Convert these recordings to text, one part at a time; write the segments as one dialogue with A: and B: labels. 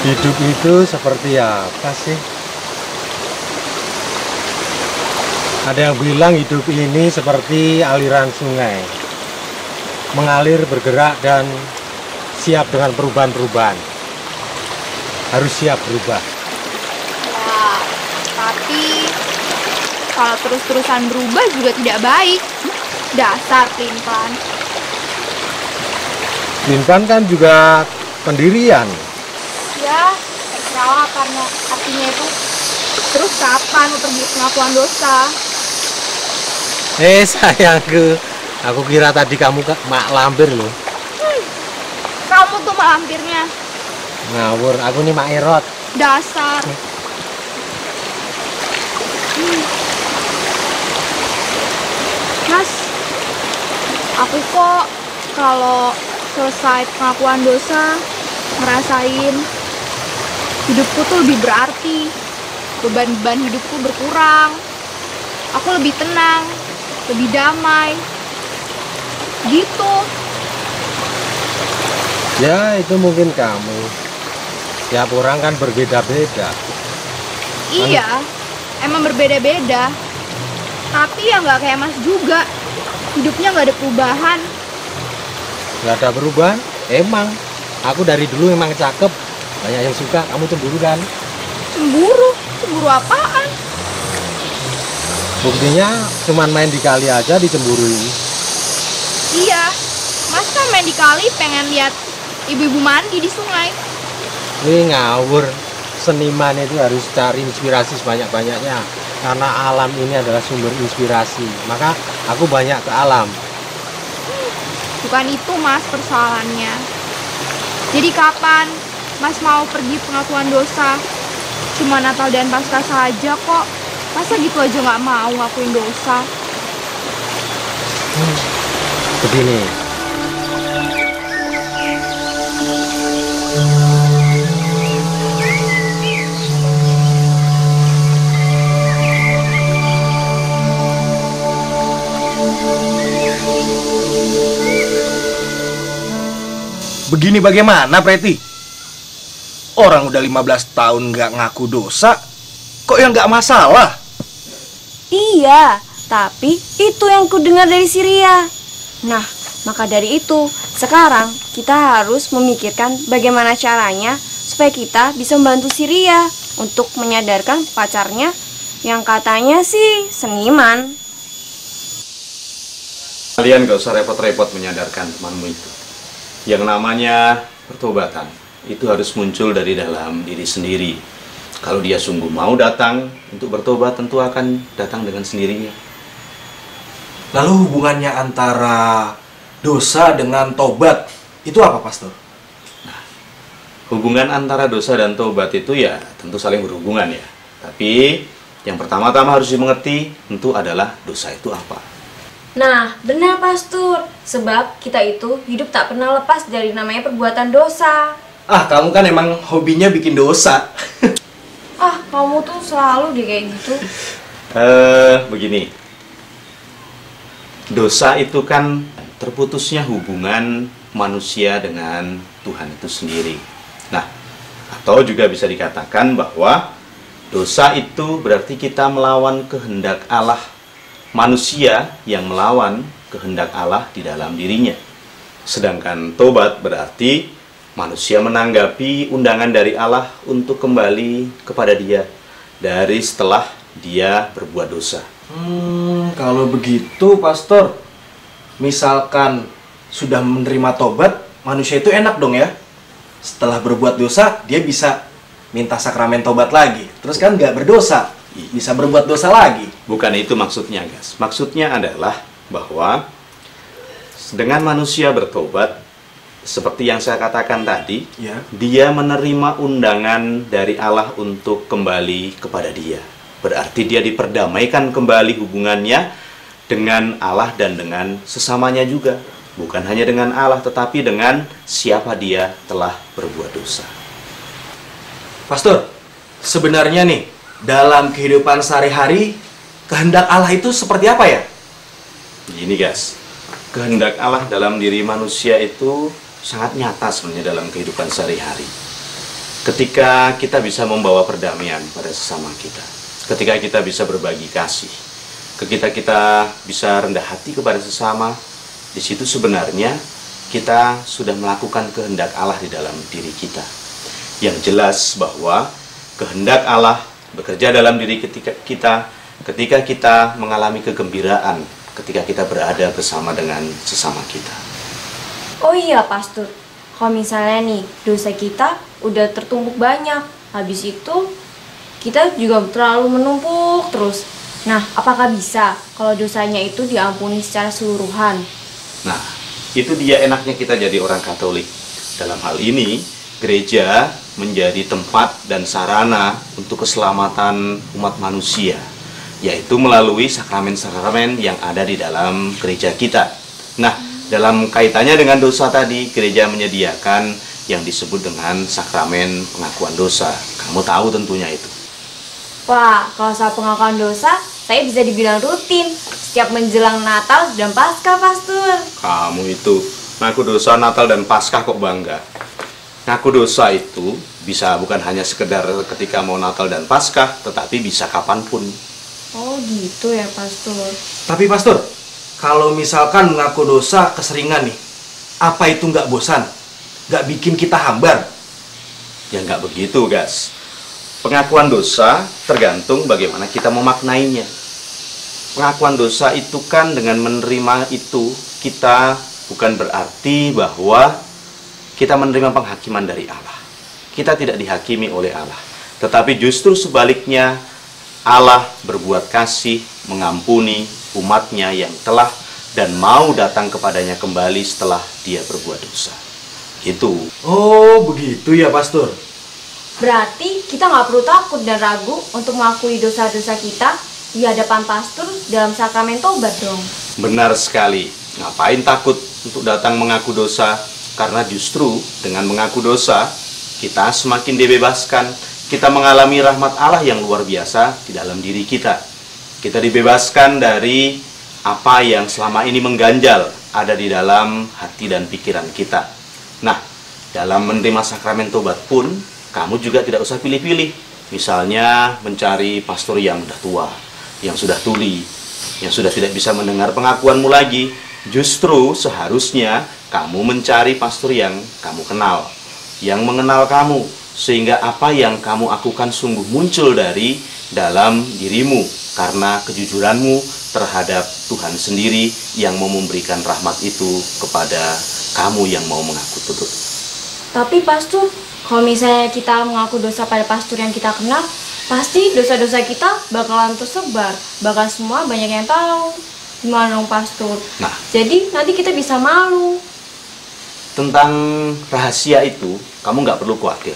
A: Hidup itu seperti apa sih? Ada yang bilang hidup ini seperti aliran sungai, mengalir, bergerak, dan siap dengan perubahan-perubahan. Harus siap berubah.
B: Ya, tapi kalau terus-terusan berubah juga tidak baik. Dasar pelin-pelan.
A: Intan kan juga pendirian.
B: Ya, terserah karena artinya itu. Terus kapan lo pergi pengakuan dosa?
A: Sayangku, aku kira tadi kamu mak lampir loh.
B: Kamu tuh mak lampirnya.
A: Ngawur, aku nih mak erot.
B: Dasar. Mas, aku kok kalau selesai pengakuan dosa ngerasain hidupku tuh lebih berarti. Beban-beban hidupku berkurang. Aku lebih tenang, lebih damai. Gitu.
A: Ya, itu mungkin kamu. Tiap orang kan berbeda-beda.
B: Iya, emang berbeda-beda. Tapi ya nggak kayak Mas juga. Hidupnya nggak ada perubahan.
A: Nggak ada perubahan? Emang. Aku dari dulu emang cakep. Banyak yang suka, kamu cemburu kan?
B: Cemburu? Cemburu apaan?
A: Buktinya cuman main di kali aja dicemburuin.
B: Iya, Mas kan main di kali pengen lihat ibu-ibu mandi di sungai.
A: Ngawur. Seniman itu harus cari inspirasi sebanyak-banyaknya. Karena alam ini adalah sumber inspirasi. Maka aku banyak ke alam.
B: Bukan itu Mas persoalannya. Jadi kapan Mas mau pergi pengakuan dosa? Cuma Natal dan Paskah saja kok. Masa gitu aja nggak mau ngakuin dosa?
A: Begini.
C: Begini bagaimana, Preti? Orang udah 15 tahun nggak ngaku dosa, kok yang nggak masalah?
D: Iya, tapi itu yang kudengar dari Syria. Nah, maka dari itu, sekarang kita harus memikirkan bagaimana caranya supaya kita bisa membantu Syria untuk menyadarkan pacarnya yang katanya sih seniman.
E: Kalian gak usah repot-repot menyadarkan temanmu itu. Yang namanya pertobatan itu harus muncul dari dalam diri sendiri. Kalau dia sungguh mau datang untuk bertobat, tentu akan datang dengan sendirinya.
C: Lalu hubungannya antara dosa dengan tobat itu apa, Pastor?
E: Hubungan antara dosa dan tobat itu ya tentu saling berhubungan ya. Tapi yang pertama-tama harus dimengerti tentu adalah dosa itu apa.
D: Nah, benar Pastor, sebab kita itu hidup tak pernah lepas dari namanya perbuatan dosa.
C: Ah, kamu kan emang hobinya bikin dosa.
D: Ah, kamu tuh selalu deh kayak gitu.
E: Begini. Dosa itu kan terputusnya hubungan manusia dengan Tuhan itu sendiri. Nah, atau juga bisa dikatakan bahwa dosa itu berarti kita melawan kehendak Allah. Manusia yang melawan kehendak Allah di dalam dirinya. Sedangkan tobat berarti manusia menanggapi undangan dari Allah untuk kembali kepada Dia dari setelah dia berbuat dosa.
C: Kalau begitu, Pastor, misalkan sudah menerima tobat, manusia itu enak dong ya. Setelah berbuat dosa, dia bisa minta sakramen tobat lagi. Terus kan nggak berdosa, bisa berbuat dosa lagi.
E: Bukan itu maksudnya, guys. Maksudnya adalah bahwa dengan manusia bertobat, seperti yang saya katakan tadi,
C: Ya.
E: dia menerima undangan dari Allah untuk kembali kepada Dia. Berarti dia diperdamaikan kembali hubungannya dengan Allah dan dengan sesamanya juga. Bukan hanya dengan Allah, tetapi dengan siapa dia telah berbuat dosa.
C: Pastor, sebenarnya nih, dalam kehidupan sehari-hari, kehendak Allah itu seperti apa ya?
E: Begini guys, kehendak Allah dalam diri manusia itu sangat nyata sebenarnya dalam kehidupan sehari-hari. Ketika kita bisa membawa perdamaian pada sesama kita, ketika kita bisa berbagi kasih, ketika kita bisa rendah hati kepada sesama, di situ sebenarnya kita sudah melakukan kehendak Allah di dalam diri kita. Yang jelas bahwa kehendak Allah bekerja dalam diri ketika kita mengalami kegembiraan, ketika kita berada bersama dengan sesama kita.
D: Oh iya, Pastor. Kalau misalnya nih, dosa kita udah tertumpuk banyak. Habis itu, kita juga terlalu menumpuk terus. Nah, apakah bisa kalau dosanya itu diampuni secara keseluruhan?
E: Nah, itu dia enaknya kita jadi orang Katolik. Dalam hal ini, gereja menjadi tempat dan sarana untuk keselamatan umat manusia, yaitu melalui sakramen-sakramen yang ada di dalam gereja kita. Nah, dalam kaitannya dengan dosa tadi, gereja menyediakan yang disebut dengan sakramen pengakuan dosa. Kamu tahu tentunya itu.
D: Wah, kalau soal pengakuan dosa, saya bisa dibilang rutin setiap menjelang Natal dan Paskah, Pastor.
E: Kamu itu ngaku dosa Natal dan Paskah kok bangga. Ngaku dosa itu bisa bukan hanya sekedar ketika mau Natal dan Paskah, tetapi bisa kapanpun.
D: Oh gitu ya, Pastor.
C: Tapi Pastor, kalau misalkan mengaku dosa keseringan nih, apa itu nggak bosan? Nggak bikin kita hambar?
E: Ya nggak begitu, guys. Pengakuan dosa tergantung bagaimana kita memaknainya. Pengakuan dosa itu kan dengan menerima itu, kita bukan berarti bahwa kita menerima penghakiman dari Allah. Kita tidak dihakimi oleh Allah. Tetapi justru sebaliknya, Allah berbuat kasih, mengampuni umatnya yang telah dan mau datang kepadanya kembali setelah dia berbuat dosa. Gitu.
C: Oh, begitu ya, Pastor.
D: Berarti kita nggak perlu takut dan ragu untuk mengakui dosa-dosa kita di hadapan pastor dalam sakramen tobat dong.
E: Benar sekali. Ngapain takut untuk datang mengaku dosa? Karena justru dengan mengaku dosa, kita semakin dibebaskan. Kita mengalami rahmat Allah yang luar biasa di dalam diri kita. Kita dibebaskan dari apa yang selama ini mengganjal ada di dalam hati dan pikiran kita. Nah, dalam menerima sakramen tobat pun, kamu juga tidak usah pilih-pilih. Misalnya mencari pastor yang sudah tua, yang sudah tuli, yang sudah tidak bisa mendengar pengakuanmu lagi. Justru seharusnya kamu mencari pastor yang kamu kenal, yang mengenal kamu, sehingga apa yang kamu lakukan sungguh muncul dari dalam dirimu, karena kejujuranmu terhadap Tuhan sendiri yang mau memberikan rahmat itu kepada kamu yang mau mengaku tutup.
D: Tapi pastor, kalau misalnya kita mengaku dosa pada pastor yang kita kenal, pasti dosa-dosa kita bakalan tersebar, bakal semua banyak yang tahu. Gimana dong pastor?
E: Nah,
D: jadi nanti kita bisa malu.
E: tentang rahasia itu, kamu nggak perlu khawatir.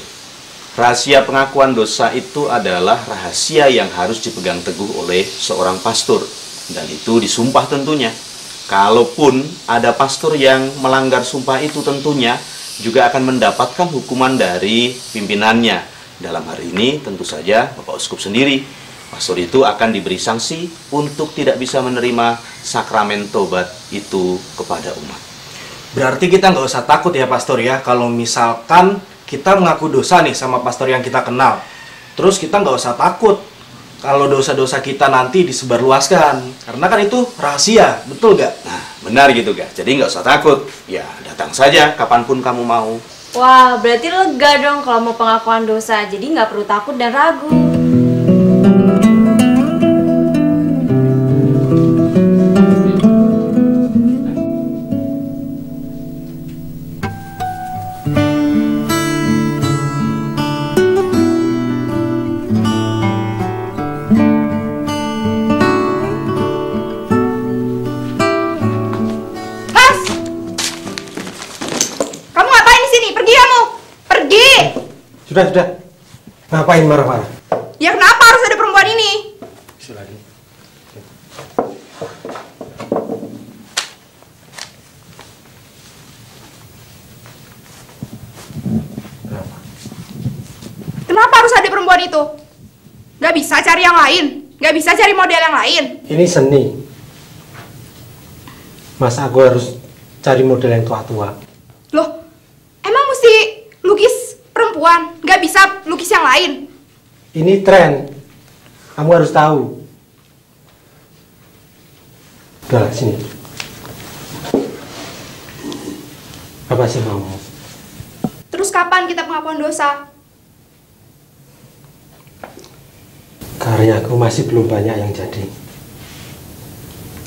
E: Rahasia pengakuan dosa itu adalah rahasia yang harus dipegang teguh oleh seorang pastor. Dan itu disumpah tentunya. Kalaupun ada pastor yang melanggar sumpah itu tentunya juga akan mendapatkan hukuman dari pimpinannya. Dalam hari ini tentu saja Bapak Uskup sendiri. Pastor itu akan diberi sanksi untuk tidak bisa menerima sakramen tobat itu kepada umat.
C: Berarti kita nggak usah takut ya Pastor ya, kalau misalkan kita mengaku dosa nih sama pastor yang kita kenal. Terus kita nggak usah takut kalau dosa-dosa kita nanti disebarluaskan. Karena kan itu rahasia, betul nggak?
E: Nah, benar gitu guys. Jadi nggak usah takut. Ya, datang saja kapanpun kamu mau.
D: Wah, berarti lega dong kalau mau pengakuan dosa. Jadi nggak perlu takut dan ragu.
A: Sudah. Ngapain marah-marah?
B: Ya kenapa harus ada perempuan ini?
A: Silahkan.
B: Kenapa harus ada perempuan itu? Gak bisa cari yang lain? Gak bisa cari model yang lain?
A: Ini seni. Masa aku harus cari model yang tua-tua?
B: Loh, emang mesti lukis perempuan? Gak bisa lukis yang lain?
A: Ini tren. Kamu harus tahu. Udah, sini. Apa sih mau?
B: Terus kapan kita pengakuan dosa?
A: Karyaku masih belum banyak yang jadi.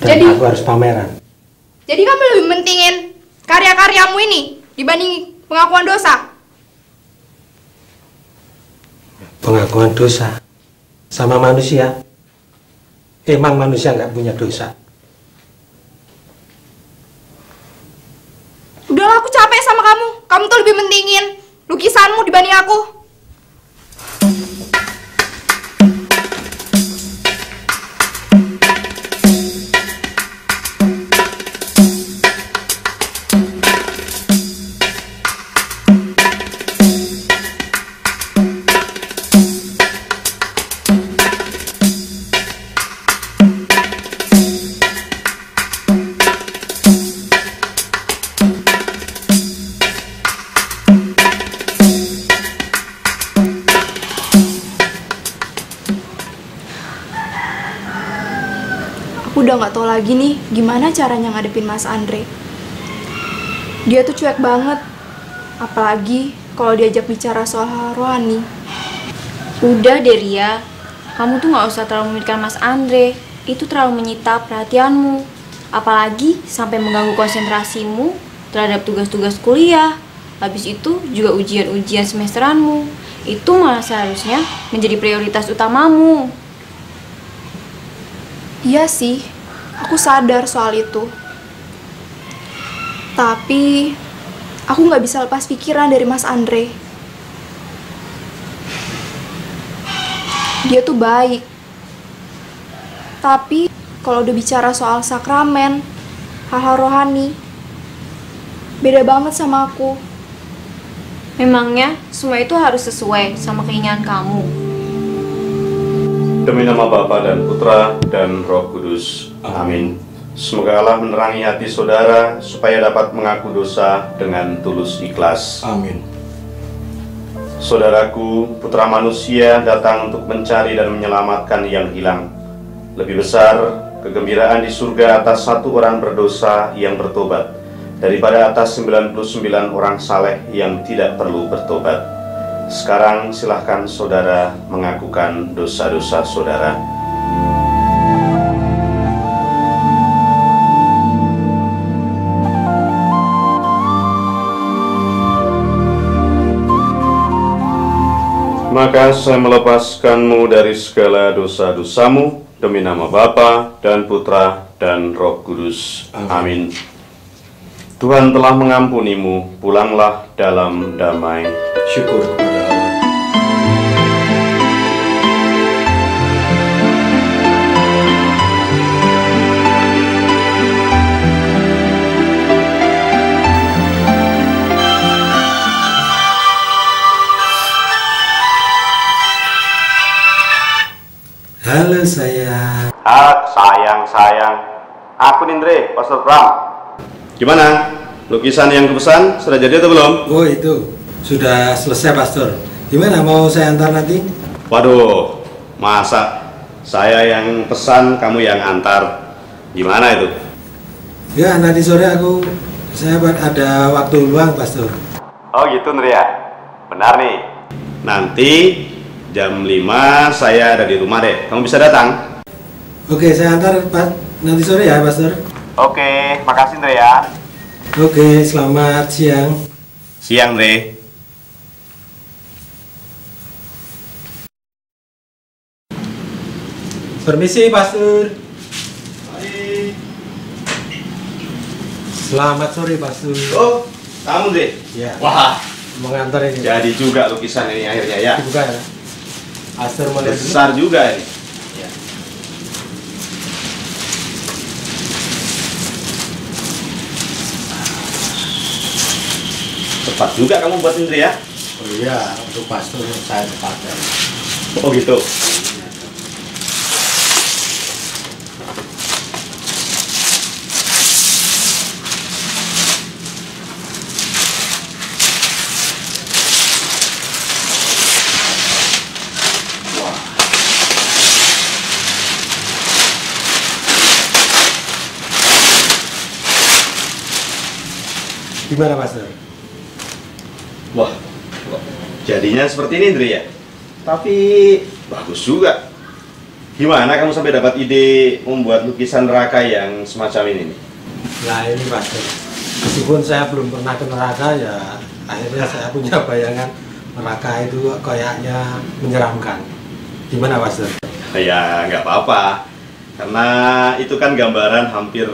A: Dan
B: Jadi?
A: aku harus pameran.
B: Jadi kamu lebih mentingin karya-karyamu ini dibanding pengakuan dosa?
A: Pengakuan dosa sama manusia. Emang manusia nggak punya dosa.
B: Udahlah, aku capek sama kamu. Kamu tuh lebih mentingin lukisanmu dibanding aku. Aku udah nggak tahu lagi nih gimana caranya ngadepin Mas Andre. Dia tuh cuek banget, apalagi kalau diajak bicara soal hal rohani.
D: Udah deh Ria, kamu tuh nggak usah terlalu memikirkan Mas Andre. Itu terlalu menyita perhatianmu. Apalagi sampai mengganggu konsentrasimu terhadap tugas-tugas kuliah. Habis itu juga ujian-ujian semesteranmu. Itu malah seharusnya menjadi prioritas utamamu.
B: Iya sih, aku sadar soal itu. Tapi, aku nggak bisa lepas pikiran dari Mas Andre. Dia tuh baik. Tapi, kalau udah bicara soal sakramen, hal-hal rohani, beda banget sama aku.
D: Memangnya semua itu harus sesuai sama keinginan kamu.
E: Demi nama Bapa dan Putra dan Roh Kudus. Amin. Semoga Allah menerangi hati saudara supaya dapat mengaku dosa dengan tulus ikhlas.
C: Amin.
E: Saudaraku, Putra Manusia datang untuk mencari dan menyelamatkan yang hilang. Lebih besar kegembiraan di surga atas satu orang berdosa yang bertobat daripada atas 99 orang saleh yang tidak perlu bertobat. Sekarang silahkan saudara mengakukan dosa-dosa saudara. Maka saya melepaskanmu dari segala dosa-dosamu demi nama Bapa dan Putra dan Roh Kudus. Amin. Tuhan telah mengampunimu, pulanglah dalam damai.
C: Syukur kepada Allah.
A: Halo sayang.
E: Sayang. Aku Nindre, Pastor Pram. Gimana? Lukisan yang kepesan sudah jadi atau belum?
A: Oh itu, sudah selesai Pastor. Gimana, mau saya antar nanti?
E: Waduh, masa saya yang pesan, kamu yang antar? Gimana itu?
A: Ya, nanti sore saya ada waktu luang Pastor.
E: Oh gitu Nria, benar nih. Nanti jam 5 saya ada di rumah deh, kamu bisa datang?
A: Oke, saya antar nanti sore ya Pastor.
E: Oke, makasih Nria.
A: Oke, selamat siang.
E: Siang Nre.
A: Permisi Pastor. Selamat sore Pastor.
E: Oh, kamu Nre?
A: Ya.
E: Wah,
A: Mengantar ini.
E: jadi juga lukisan ini akhirnya ya.
A: Dibuka ya. Pastor mulai dulu.
E: Besar juga ini. Ya. Cepat juga kamu buat Indri ya?
A: Oh iya, untuk Pastor saya tepatnya.
E: Oh gitu.
A: Gimana Pastor?
E: Wah, jadinya seperti ini Indri ya. Tapi bagus juga. Gimana kamu sampai dapat ide membuat lukisan neraka yang semacam ini nih?
A: Nah ini Pastor, meskipun saya belum pernah ke neraka ya, akhirnya saya punya bayangan neraka itu kayaknya menyeramkan. Gimana Pastor?
E: Ya nggak apa-apa, karena itu kan gambaran hampir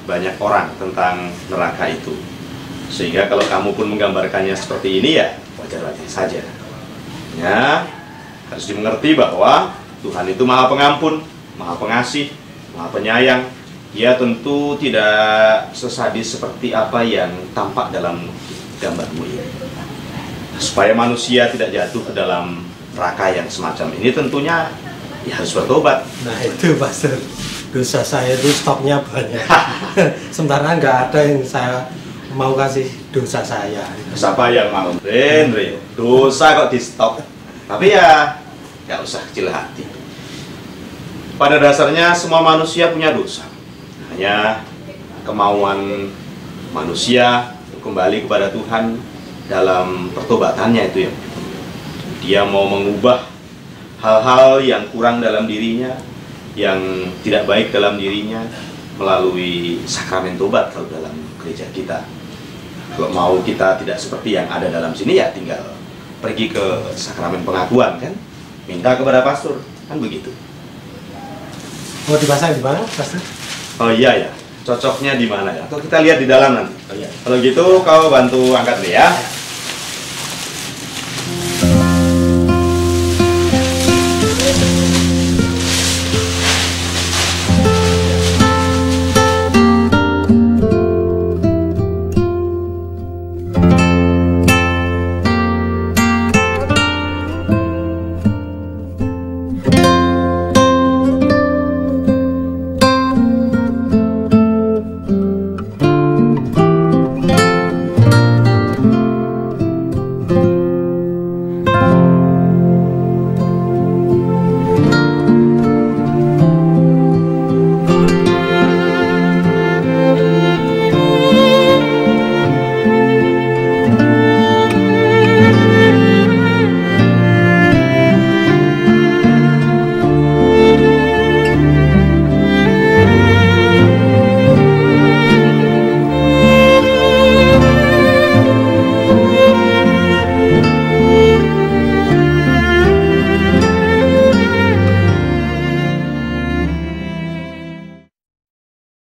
E: banyak orang tentang neraka itu. Sehingga kalau kamu pun menggambarkannya seperti ini ya wajar-wajar saja. Ya, harus dimengerti bahwa Tuhan itu Maha Pengampun, Maha Pengasih, Maha Penyayang. Dia tentu tidak sesadis seperti apa yang tampak dalam gambarmu ini. Supaya manusia tidak jatuh ke dalam neraka yang semacam ini tentunya ya harus bertobat.
A: Nah itu Pastor, dosa saya itu stoknya banyak. Sementara nggak ada yang saya mau kasih dosa saya.
E: Siapa yang mau? Andre, dosa kok di stok. Tapi ya nggak usah kecil hati. Pada dasarnya semua manusia punya dosa. Hanya kemauan manusia untuk kembali kepada Tuhan dalam pertobatannya itu ya. Dia mau mengubah hal-hal yang kurang dalam dirinya, yang tidak baik dalam dirinya melalui sakramen tobat kalau dalam gereja kita. Kalau mau kita tidak seperti yang ada dalam sini ya tinggal pergi ke sakramen pengakuan kan, minta kepada pastor kan begitu.
A: Mau dipasang di mana Pastor?
E: Oh iya ya, cocoknya di mana ya? Atau kita lihat di dalam nanti.
A: Oh, iya.
E: Kalau gitu kau bantu angkat deh ya.